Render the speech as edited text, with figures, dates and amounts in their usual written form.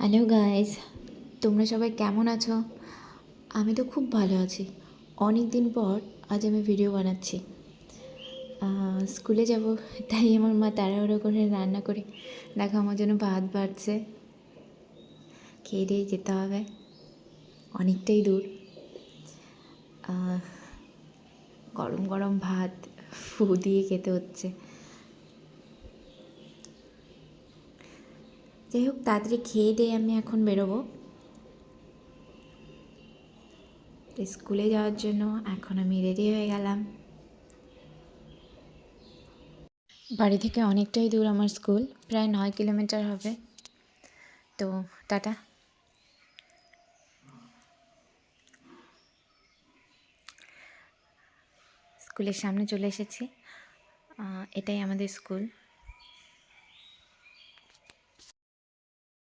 Hello guys, তোমরা সবাই কেমন আছো? আমি তো খুব ভালো আছি। অনেক দিন পর আজ আমি ভিডিও বানাচ্ছি। স্কুলে যাব, তাই আমার মা তাড়াহুড়ো করে রান্না করে দেখো আমার জন্য ভাত বাড়ছে। খেয়ে দিয়ে যেতে হবে, অনেকটাই দূর। গরম গরম ভাত ফু দিয়ে খেতে হচ্ছে। যাই হোক, তাড়াতাড়ি খেয়ে দিয়ে আমি এখন বেরোবো স্কুলে যাওয়ার জন্য। এখন আমি রেডি হয়ে গেলাম। বাড়ি থেকে অনেকটাই দূর আমার স্কুল, প্রায় 9 কিলোমিটার হবে। তো টাটা। স্কুলের সামনে চলে এসেছি। এটাই আমাদের স্কুল।